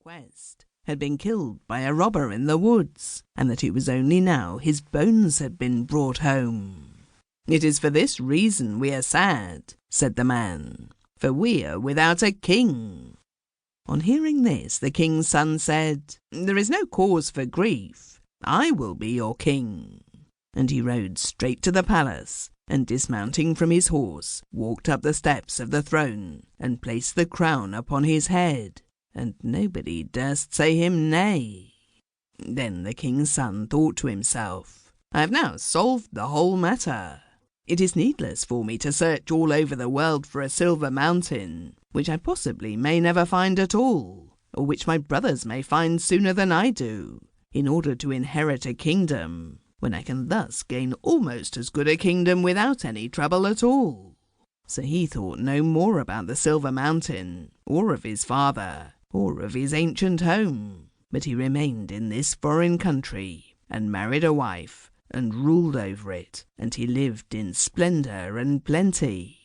quest had been killed by a robber in the woods, and that it was only now his bones had been brought home. "It is for this reason we are sad," said the man, "for we are without a king." On hearing this, the king's son said, "There is no cause for grief. I will be your king." And he rode straight to the palace, and dismounting from his horse, walked up the steps of the throne, and placed the crown upon his head, and nobody durst say him nay. Then the king's son thought to himself, "I have now solved the whole matter. It is needless for me to search all over the world for a silver mountain, which I possibly may never find at all, or which my brothers may find sooner than I do, in order to inherit a kingdom, when I can thus gain almost as good a kingdom without any trouble at all." So he thought no more about the silver mountain, or of his father, or of his ancient home, but he remained in this foreign country, and married a wife, and ruled over it, and he lived in splendor and plenty.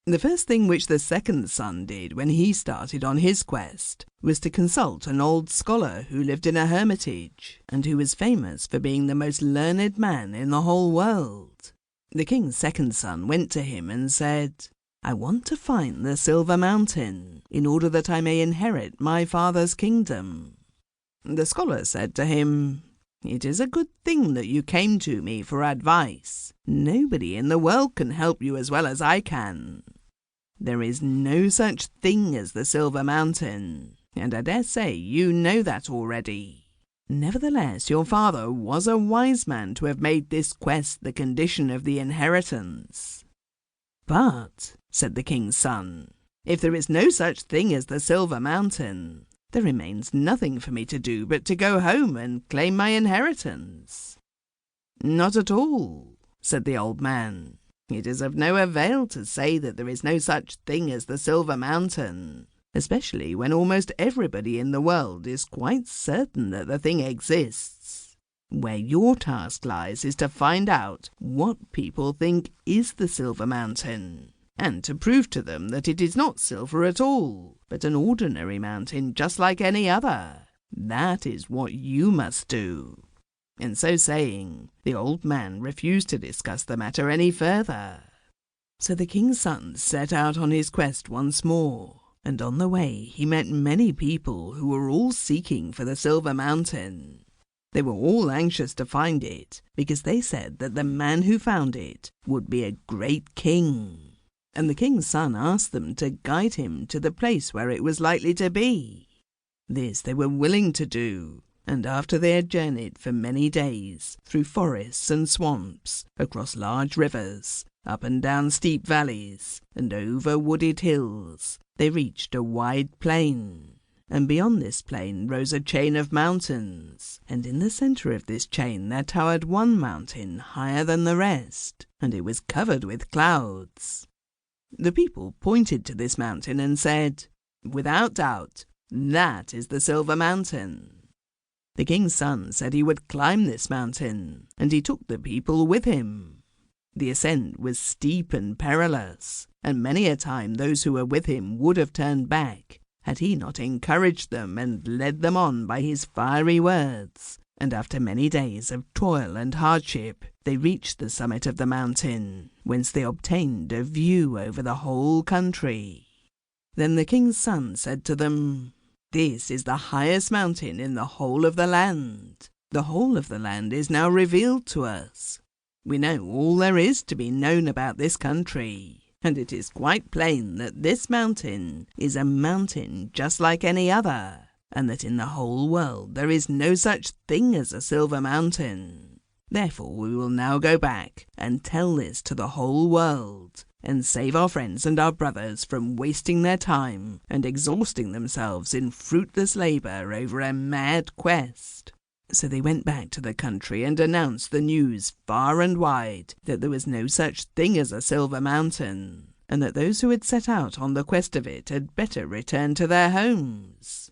The first thing which the second son did when he started on his quest was to consult an old scholar who lived in a hermitage, and who was famous for being the most learned man in the whole world. The king's second son went to him and said, "I want to find the silver mountain, in order that I may inherit my father's kingdom." The scholar said to him, "It is a good thing that you came to me for advice. Nobody in the world can help you as well as I can. There is no such thing as the silver mountain, and I dare say you know that already. Nevertheless, your father was a wise man to have made this quest the condition of the inheritance." "But," said the king's son, "if there is no such thing as the silver mountain, there remains nothing for me to do but to go home and claim my inheritance." "Not at all," said the old man. "It is of no avail to say that there is no such thing as the silver mountain, especially when almost everybody in the world is quite certain that the thing exists. Where your task lies is to find out what people think is the silver mountain, and to prove to them that it is not silver at all, but an ordinary mountain just like any other. That is what you must do." And so saying, the old man refused to discuss the matter any further. So the king's son set out on his quest once more, and on the way he met many people who were all seeking for the silver mountain. They were all anxious to find it, because they said that the man who found it would be a great king. And the king's son asked them to guide him to the place where it was likely to be. This they were willing to do, and after they had journeyed for many days, through forests and swamps, across large rivers, up and down steep valleys, and over wooded hills, they reached a wide plain. And beyond this plain rose a chain of mountains, and in the centre of this chain there towered one mountain higher than the rest, and it was covered with clouds. The people pointed to this mountain and said, "Without doubt, that is the silver mountain." The king's son said he would climb this mountain, and he took the people with him. The ascent was steep and perilous, and many a time those who were with him would have turned back, had he not encouraged them and led them on by his fiery words. And after many days of toil and hardship, they reached the summit of the mountain, whence they obtained a view over the whole country. Then the king's son said to them, "This is the highest mountain in the whole of the land. The whole of the land is now revealed to us. We know all there is to be known about this country, and it is quite plain that this mountain is a mountain just like any other, and that in the whole world there is no such thing as a silver mountain. Therefore we will now go back and tell this to the whole world, and save our friends and our brothers from wasting their time and exhausting themselves in fruitless labor over a mad quest." So they went back to the country and announced the news far and wide that there was no such thing as a silver mountain, and that those who had set out on the quest of it had better return to their homes.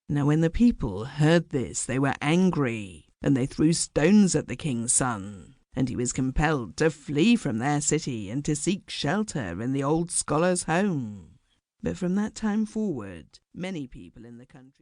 Now when the people heard this, they were angry, and they threw stones at the king's son, and he was compelled to flee from their city and to seek shelter in the old scholar's home. But from that time forward, many people in the country